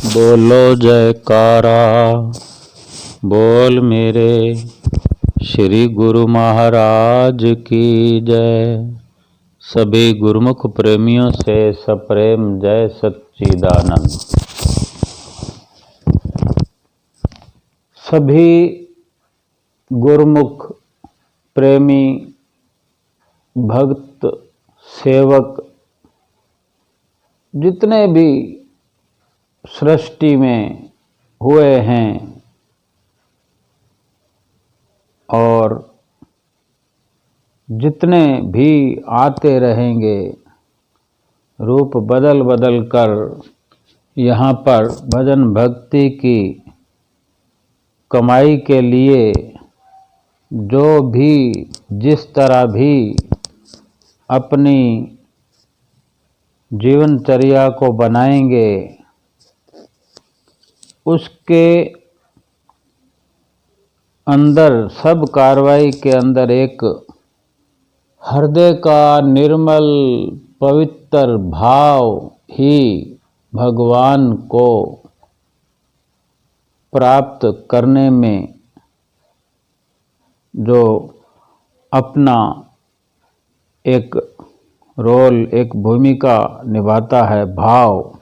बोलो जयकारा, बोल मेरे श्री गुरु महाराज की जय। सभी गुरुमुख प्रेमियों से सप्रेम जय सच्चिदानंद। सभी गुरुमुख प्रेमी भक्त सेवक जितने भी सृष्टि में हुए हैं और जितने भी आते रहेंगे, रूप बदल बदल कर यहाँ पर भजन भक्ति की कमाई के लिए जो भी जिस तरह भी अपनी जीवनचर्या को बनाएंगे, उसके अंदर सब कार्रवाई के अंदर एक हृदय का निर्मल पवित्र भाव ही भगवान को प्राप्त करने में जो अपना एक रोल, एक भूमिका निभाता है, भाव,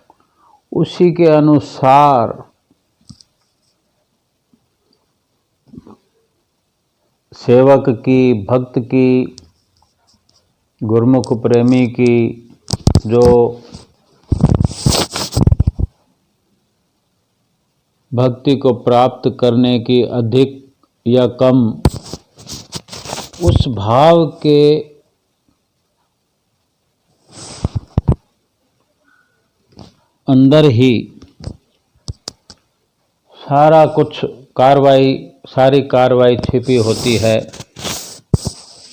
उसी के अनुसार सेवक की, भक्त की, गुरुमुख प्रेमी की जो भक्ति को प्राप्त करने की अधिक या कम उस भाव के अंदर ही सारा कुछ सारी कार्रवाई छिपी होती है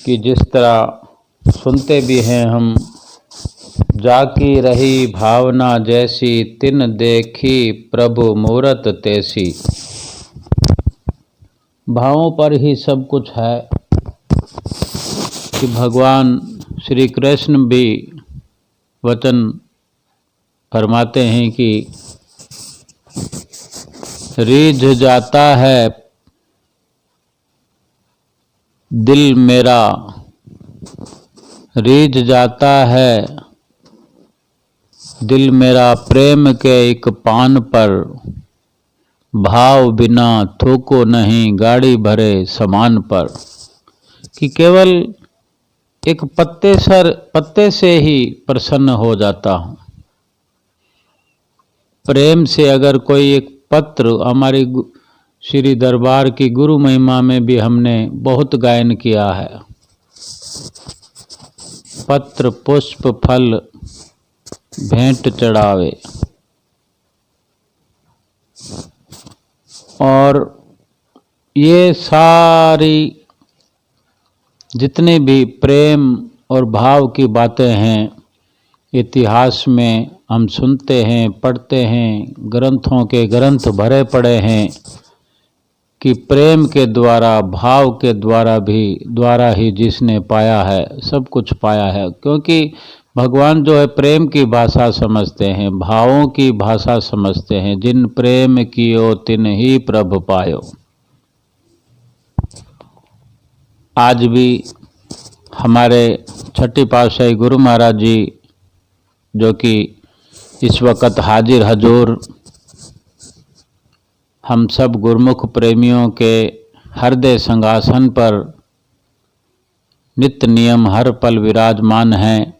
कि जिस तरह सुनते भी हैं हम, जाकी रही भावना जैसी तिन देखी प्रभु मूरत तैसी। भावों पर ही सब कुछ है कि भगवान श्री कृष्ण भी वचन फरमाते हैं कि रीझ जाता है दिल मेरा, रीझ जाता है दिल मेरा प्रेम के एक पान पर, भाव बिना थूको नहीं गाड़ी भरे समान पर। कि केवल एक पत्ते से ही प्रसन्न हो जाता हूँ। प्रेम से अगर कोई एक पत्र, हमारी श्री दरबार की गुरु महिमा में भी हमने बहुत गायन किया है, पत्र पुष्प फल भेंट चढ़ावे, और ये सारी जितने भी प्रेम और भाव की बातें हैं, इतिहास में हम सुनते हैं, पढ़ते हैं, ग्रंथों के ग्रंथ भरे पड़े हैं कि प्रेम के द्वारा, भाव के द्वारा ही जिसने पाया है, सब कुछ पाया है। क्योंकि भगवान जो है प्रेम की भाषा समझते हैं, भावों की भाषा समझते हैं। जिन प्रेम कियो तिन ही प्रभु पायो। आज भी हमारे छठी पातशाही गुरु महाराज जी, जो कि इस वक्त हाजिर हजूर हम सब गुरुमुख प्रेमियों के हृदय सिंहासन पर नित्य नियम हर पल विराजमान हैं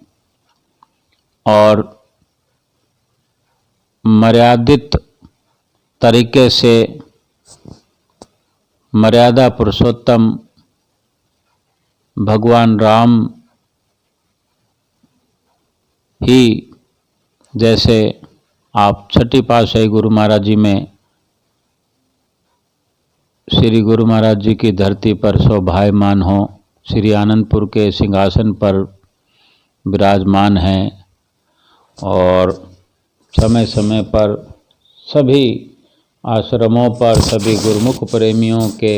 और मर्यादित तरीके से मर्यादा पुरुषोत्तम भगवान राम ही, जैसे आप छठी पातशाही गुरु महाराज जी में श्री गुरु महाराज जी की धरती पर शोभायमान हो, श्री आनंदपुर के सिंहासन पर विराजमान हैं और समय समय पर सभी आश्रमों पर सभी गुरुमुख प्रेमियों के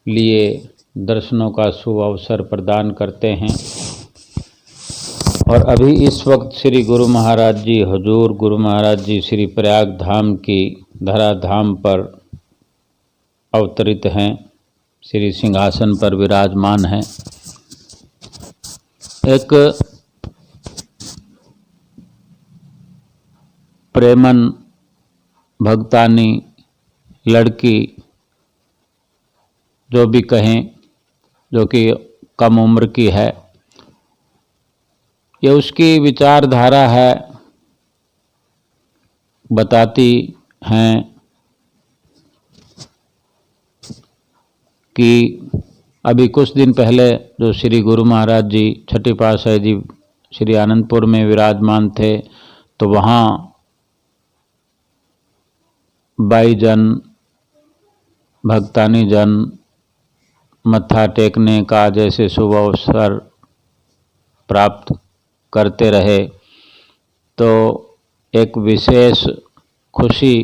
लिए दर्शनों का शुभ अवसर प्रदान करते हैं। और अभी इस वक्त श्री गुरु महाराज जी, हुजूर गुरु महाराज जी श्री प्रयाग धाम की धराधाम पर अवतरित हैं, श्री सिंहासन पर विराजमान हैं। एक प्रेमन भक्तानी लड़की जो भी कहें, जो कि कम उम्र की है, ये उसकी विचारधारा है। बताती हैं कि अभी कुछ दिन पहले जो श्री गुरु महाराज जी छठी पातशाही जी श्री आनंदपुर में विराजमान थे, तो वहाँ बाई जन, भक्तानी जन मत्था टेकने का जैसे शुभ अवसर प्राप्त करते रहे, तो एक विशेष खुशी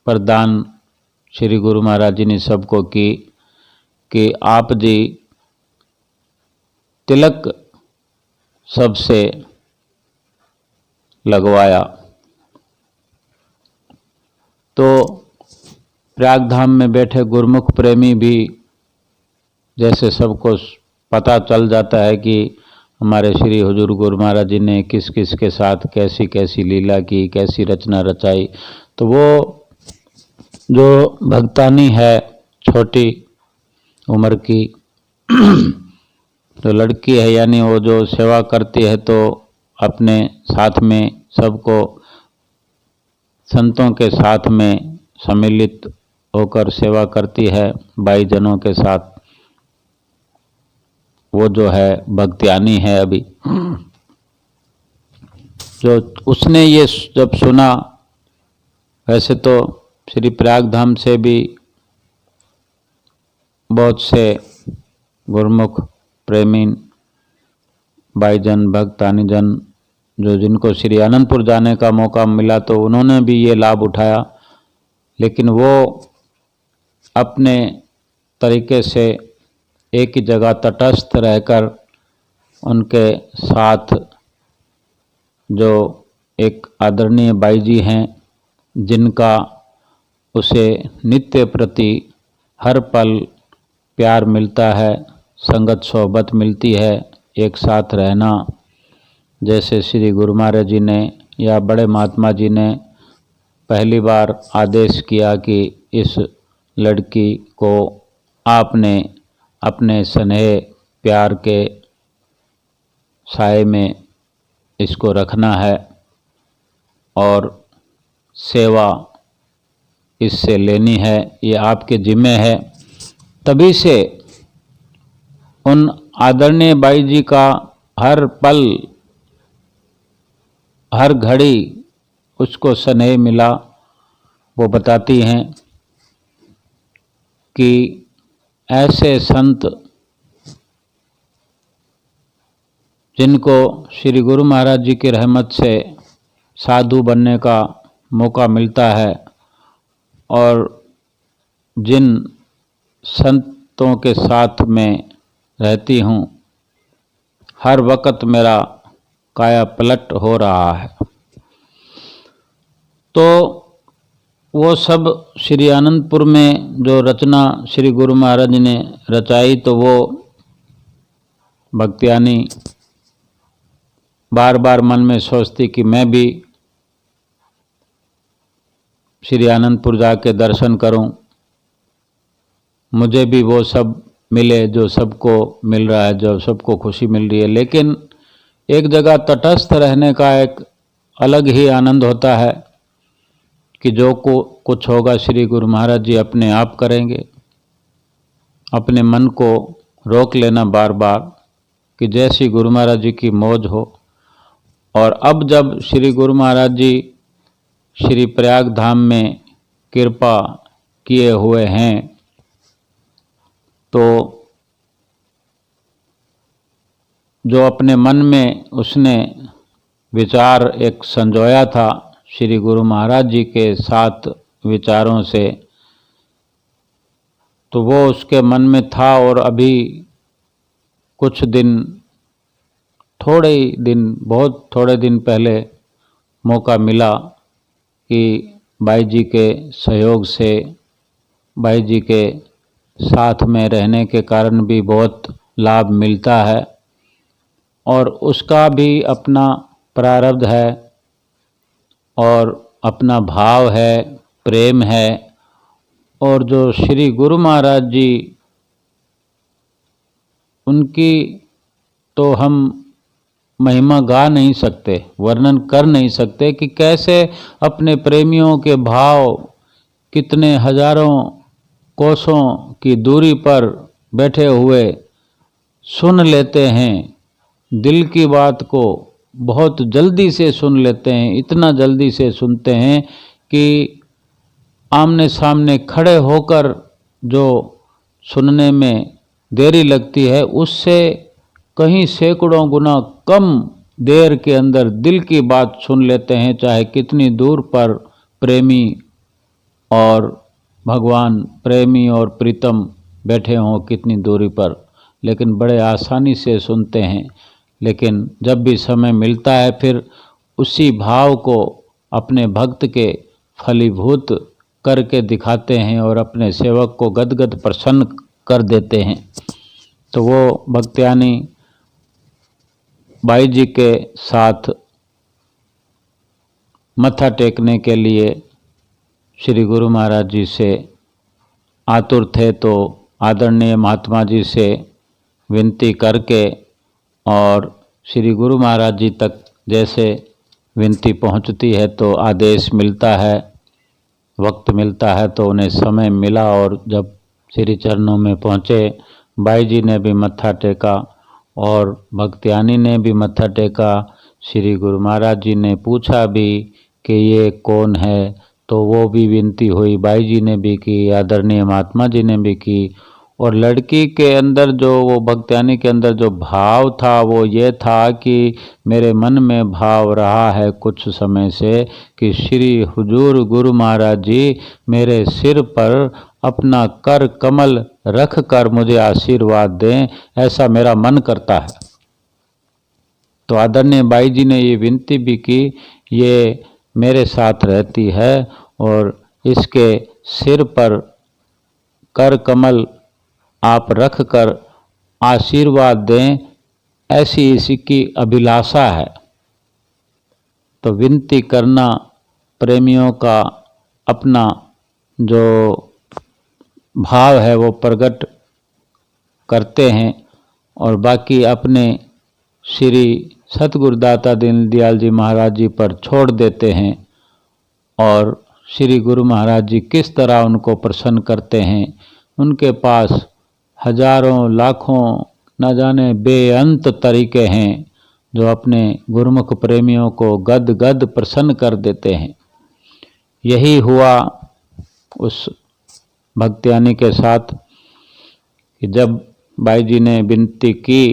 प्रदान श्री गुरु महाराज जी ने सबको की कि आप जी तिलक सबसे लगवाया। तो प्रयागधाम में बैठे गुरमुख प्रेमी भी, जैसे सबको पता चल जाता है कि हमारे श्री हुजूर गुरु महाराज जी ने किस किस के साथ कैसी कैसी लीला की, कैसी रचना रचाई, तो वो जो भक्तानी है छोटी उम्र की तो लड़की है, यानी वो जो सेवा करती है तो अपने साथ में सबको संतों के साथ में सम्मिलित होकर सेवा करती है भाई जनों के साथ। वो जो है भक्त्यानी है। अभी जो उसने ये जब सुना, वैसे तो श्री प्रयागधाम से भी बहुत से गुरमुख प्रेमी भाईजन भक्तानी जन जो जिनको श्री आनंदपुर जाने का मौका मिला, तो उन्होंने भी ये लाभ उठाया, लेकिन वो अपने तरीके से एक ही जगह तटस्थ रहकर उनके साथ जो एक आदरणीय बाई जी हैं, जिनका उसे नित्य प्रति हर पल प्यार मिलता है, संगत सोहबत मिलती है, एक साथ रहना, जैसे श्री गुरु महाराज जी ने या बड़े महात्मा जी ने पहली बार आदेश किया कि इस लड़की को आपने अपने स्नेह प्यार के साए में इसको रखना है और सेवा इससे लेनी है, ये आपके जिम्मे है। तभी से उन आदरणीय बाई जी का हर पल हर घड़ी उसको स्नेह मिला। वो बताती हैं कि ऐसे संत जिनको श्री गुरु महाराज जी की रहमत से साधु बनने का मौका मिलता है और जिन संतों के साथ में रहती हूँ, हर वक्त मेरा काया पलट हो रहा है। तो वो सब श्री आनंदपुर में जो रचना श्री गुरु महाराज ने रचाई, तो वो भक्त्यानी बार बार मन में सोचती कि मैं भी श्री आनंदपुर जाके दर्शन करूं, मुझे भी वो सब मिले जो सबको मिल रहा है, जो सबको खुशी मिल रही है। लेकिन एक जगह तटस्थ रहने का एक अलग ही आनंद होता है कि जो कुछ होगा श्री गुरु महाराज जी अपने आप करेंगे। अपने मन को रोक लेना बार बार कि जैसी गुरु महाराज जी की मौज हो। और अब जब श्री गुरु महाराज जी श्री प्रयाग धाम में कृपा किए हुए हैं, तो जो अपने मन में उसने विचार एक संजोया था श्री गुरु महाराज जी के साथ विचारों से, तो वो उसके मन में था। और अभी कुछ दिन बहुत थोड़े दिन पहले मौका मिला कि भाई जी के सहयोग से, भाई जी के साथ में रहने के कारण भी बहुत लाभ मिलता है और उसका भी अपना प्रारब्ध है और अपना भाव है, प्रेम है। और जो श्री गुरु महाराज जी, उनकी तो हम महिमा गा नहीं सकते, वर्णन कर नहीं सकते कि कैसे अपने प्रेमियों के भाव कितने हजारों कोसों की दूरी पर बैठे हुए सुन लेते हैं। दिल की बात को बहुत जल्दी से सुन लेते हैं, इतना जल्दी से सुनते हैं कि आमने सामने खड़े होकर जो सुनने में देरी लगती है, उससे कहीं सैकड़ों गुना कम देर के अंदर दिल की बात सुन लेते हैं, चाहे कितनी दूर पर प्रेमी और भगवान, प्रेमी और प्रीतम बैठे हों कितनी दूरी पर, लेकिन बड़े आसानी से सुनते हैं। लेकिन जब भी समय मिलता है फिर उसी भाव को अपने भक्त के फलीभूत करके दिखाते हैं और अपने सेवक को गदगद प्रसन्न कर देते हैं। तो वो भक्त्यानी भाई जी के साथ मत्था टेकने के लिए श्री गुरु महाराज जी से आतुर थे, तो आदरणीय महात्मा जी से विनती करके और श्री गुरु महाराज जी तक जैसे विनती पहुंचती है तो आदेश मिलता है, वक्त मिलता है, तो उन्हें समय मिला और जब श्री चरणों में पहुँचे, भाई जी ने भी मत्था टेका और भक्त्यानी ने भी मत्था टेका। श्री गुरु महाराज जी ने पूछा भी कि ये कौन है, तो वो भी विनती हुई, भाई जी ने भी की, आदरणीय महात्मा जी ने भी की। और लड़की के अंदर जो, वो भक्त्यानी के अंदर जो भाव था वो ये था कि मेरे मन में भाव रहा है कुछ समय से कि श्री हुजूर गुरु महाराज जी मेरे सिर पर अपना कर कमल रख कर मुझे आशीर्वाद दें, ऐसा मेरा मन करता है। तो आदरणीय भाई जी ने ये विनती भी की, ये मेरे साथ रहती है और इसके सिर पर कर कमल आप रख कर आशीर्वाद दें, ऐसी इसकी अभिलाषा है। तो विनती करना प्रेमियों का अपना जो भाव है वो प्रकट करते हैं और बाकी अपने श्री सतगुरुदाता दीनदयाल जी महाराज जी पर छोड़ देते हैं। और श्री गुरु महाराज जी किस तरह उनको प्रसन्न करते हैं, उनके पास हजारों लाखों न जाने बेअंत तरीके हैं जो अपने गुरुमुख प्रेमियों को गद गद प्रसन्न कर देते हैं। यही हुआ उस भक्त्यानी के साथ कि जब भाई जी ने विनती की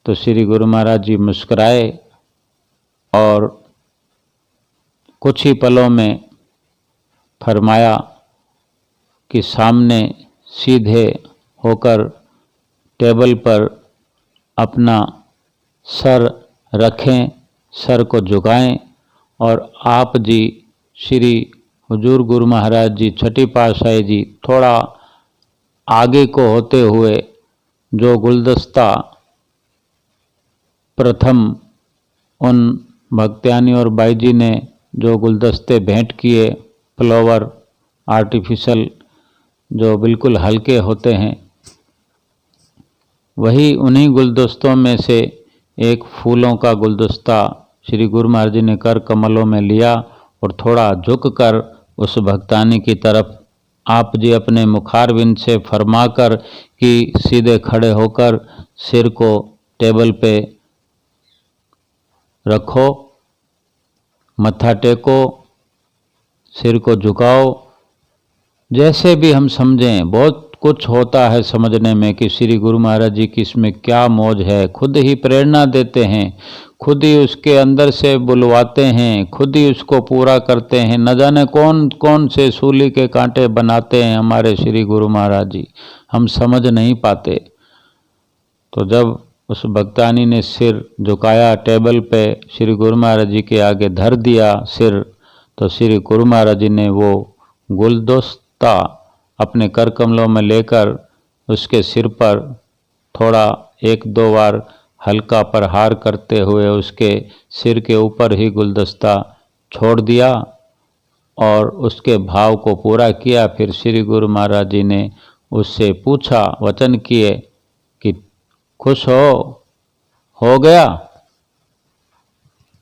तो श्री गुरु महाराज जी मुस्कुराए और कुछ ही पलों में फरमाया कि सामने सीधे होकर टेबल पर अपना सर रखें, सर को झुकाएं और आप जी श्री हुजूर गुरु महाराज जी छठी पातशाही जी थोड़ा आगे को होते हुए जो गुलदस्ता प्रथम उन भक्त्यानी और भाई जी ने जो गुलदस्ते भेंट किए, फ्लावर आर्टिफिशियल जो बिल्कुल हल्के होते हैं, वही उन्हीं गुलदस्तों में से एक फूलों का गुलदस्ता श्री गुरु महाराज जी ने कर कमलों में लिया और थोड़ा झुककर उस भक्तानी की तरफ आप जी अपने मुखारविंद से फरमाकर कि सीधे खड़े होकर सिर को टेबल पे रखो, मत्था टेको, सिर को झुकाओ। जैसे भी हम समझें, बहुत कुछ होता है समझने में कि श्री गुरु महाराज जी की इसमें क्या मौज है, खुद ही प्रेरणा देते हैं, खुद ही उसके अंदर से बुलवाते हैं, खुद ही उसको पूरा करते हैं। न जाने कौन कौन से सूली के कांटे बनाते हैं हमारे श्री गुरु महाराज जी, हम समझ नहीं पाते। तो जब उस भक्तानी ने सिर झुकाया, टेबल पे श्री गुरु महाराज जी के आगे धर दिया सिर, तो श्री गुरु महाराज जी ने वो गुलदस्ता अपने कर कमलों में लेकर उसके सिर पर थोड़ा 1-2 बार हल्का प्रहार करते हुए उसके सिर के ऊपर ही गुलदस्ता छोड़ दिया और उसके भाव को पूरा किया। फिर श्री गुरु महाराज जी ने उससे पूछा, वचन किए कि खुश हो गया,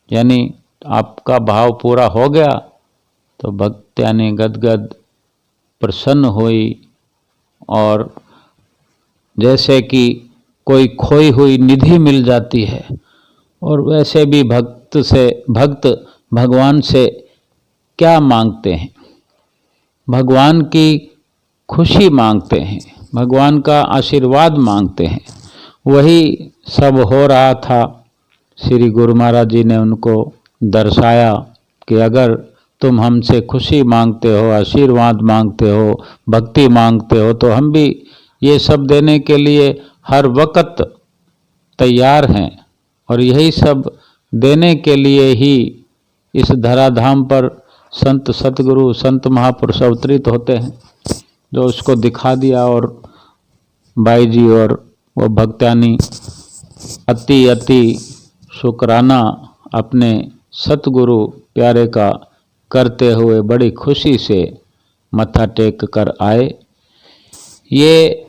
यानी आपका भाव पूरा हो गया। तो भक्त्यानी गदगद प्रसन्न हुई और जैसे कि कोई खोई हुई निधि मिल जाती है, और वैसे भी भक्त भगवान से क्या मांगते हैं? भगवान की खुशी मांगते हैं, भगवान का आशीर्वाद मांगते हैं। वही सब हो रहा था। श्री गुरु महाराज जी ने उनको दर्शाया कि अगर तुम हमसे खुशी मांगते हो, आशीर्वाद मांगते हो, भक्ति मांगते हो, तो हम भी ये सब देने के लिए हर वक्त तैयार हैं। और यही सब देने के लिए ही इस धराधाम पर संत सतगुरु संत महापुरुष अवतरित होते हैं, जो उसको दिखा दिया। और बाई जी और वो भक्तानी अति शुक्राना अपने सतगुरु प्यारे का करते हुए बड़ी खुशी से मत्था टेक कर आए। ये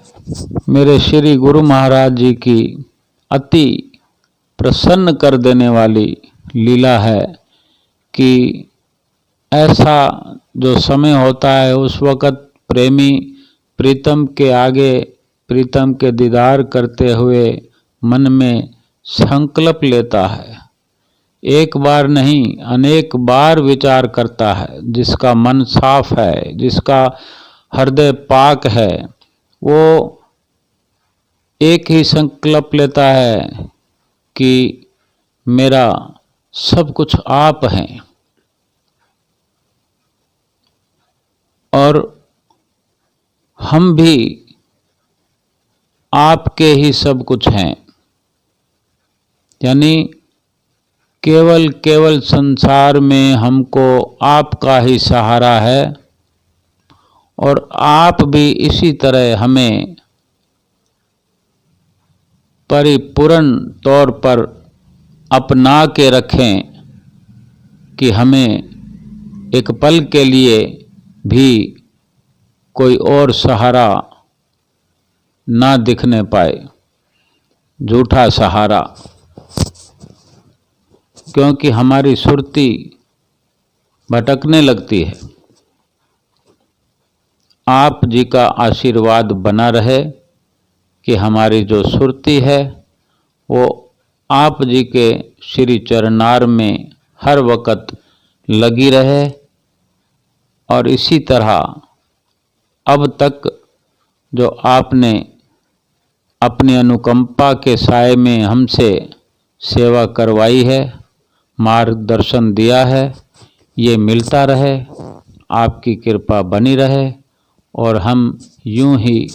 मेरे श्री गुरु महाराज जी की अति प्रसन्न कर देने वाली लीला है कि ऐसा जो समय होता है उस वक़्त प्रेमी प्रीतम के आगे प्रीतम के दीदार करते हुए मन में संकल्प लेता है, एक बार नहीं अनेक बार विचार करता है। जिसका मन साफ है, जिसका हृदय पाक है, वो एक ही संकल्प लेता है कि मेरा सब कुछ आप हैं और हम भी आपके ही सब कुछ हैं। यानी केवल संसार में हमको आपका ही सहारा है और आप भी इसी तरह हमें परिपूर्ण तौर पर अपना के रखें कि हमें एक पल के लिए भी कोई और सहारा ना दिखने पाए, झूठा सहारा। क्योंकि हमारी सुरती भटकने लगती है। आप जी का आशीर्वाद बना रहे कि हमारी जो सुरती है वो आप जी के श्री चरणार में हर वक्त लगी रहे। और इसी तरह अब तक जो आपने अपनी अनुकंपा के साए में हमसे सेवा करवाई है, मार्गदर्शन दिया है, ये मिलता रहे, आपकी कृपा बनी रहे और हम यूं ही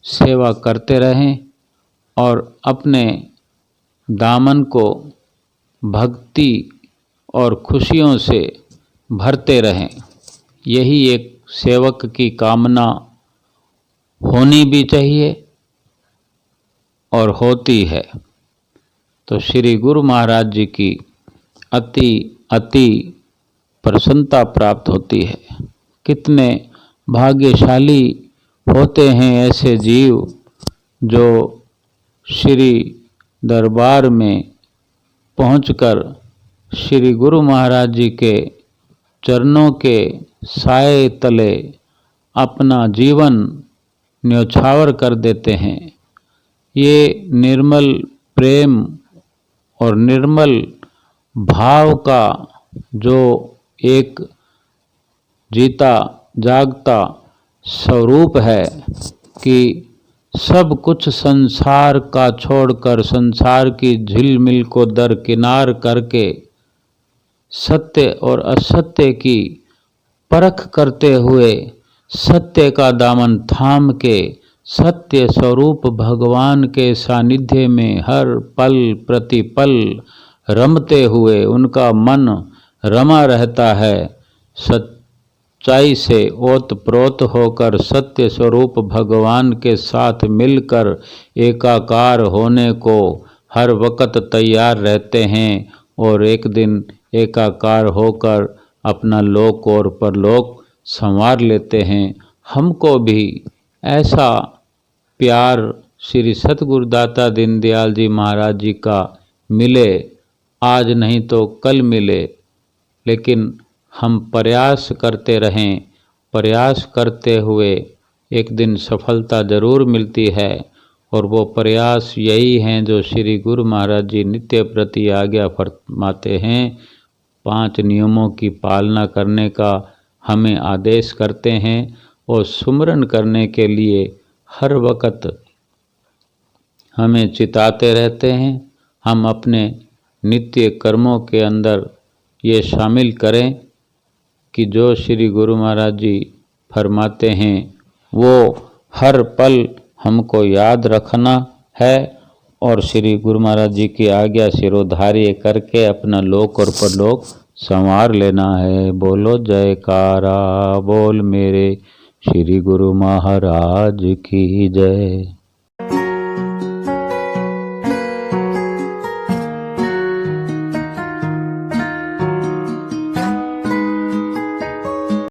सेवा करते रहें और अपने दामन को भक्ति और खुशियों से भरते रहें। यही एक सेवक की कामना होनी भी चाहिए और होती है। तो श्री गुरु महाराज जी की अति प्रसन्नता प्राप्त होती है। कितने भाग्यशाली होते हैं ऐसे जीव जो श्री दरबार में पहुंचकर श्री गुरु महाराज जी के चरणों के साए तले अपना जीवन न्योछावर कर देते हैं। ये निर्मल प्रेम और निर्मल भाव का जो एक जीता जागता स्वरूप है कि सब कुछ संसार का छोड़कर, संसार की झिलमिल को दरकिनार करके सत्य और असत्य की परख करते हुए, सत्य का दामन थाम के सत्य स्वरूप भगवान के सानिध्य में हर पल प्रतिपल रमते हुए उनका मन रमा रहता है। सच्चाई से ओतप्रोत होकर सत्य स्वरूप भगवान के साथ मिलकर एकाकार होने को हर वक्त तैयार रहते हैं और एक दिन एकाकार होकर अपना लोक और परलोक संवार लेते हैं। हमको भी ऐसा प्यार श्री सतगुरुदाता दीनदयाल जी महाराज जी का मिले, आज नहीं तो कल मिले, लेकिन हम प्रयास करते रहें। प्रयास करते हुए एक दिन सफलता जरूर मिलती है और वो प्रयास यही हैं जो श्री गुरु महाराज जी नित्य प्रति आज्ञा फरमाते हैं। 5 नियमों की पालना करने का हमें आदेश करते हैं और सुमरन करने के लिए हर वक्त हमें चिताते रहते हैं। हम अपने नित्य कर्मों के अंदर ये शामिल करें कि जो श्री गुरु महाराज जी फरमाते हैं वो हर पल हमको याद रखना है और श्री गुरु महाराज जी की आज्ञा शिरोधार्य करके अपना लोक और परलोक संवार लेना है। बोलो जयकारा बोल मेरे श्री गुरु महाराज की जय।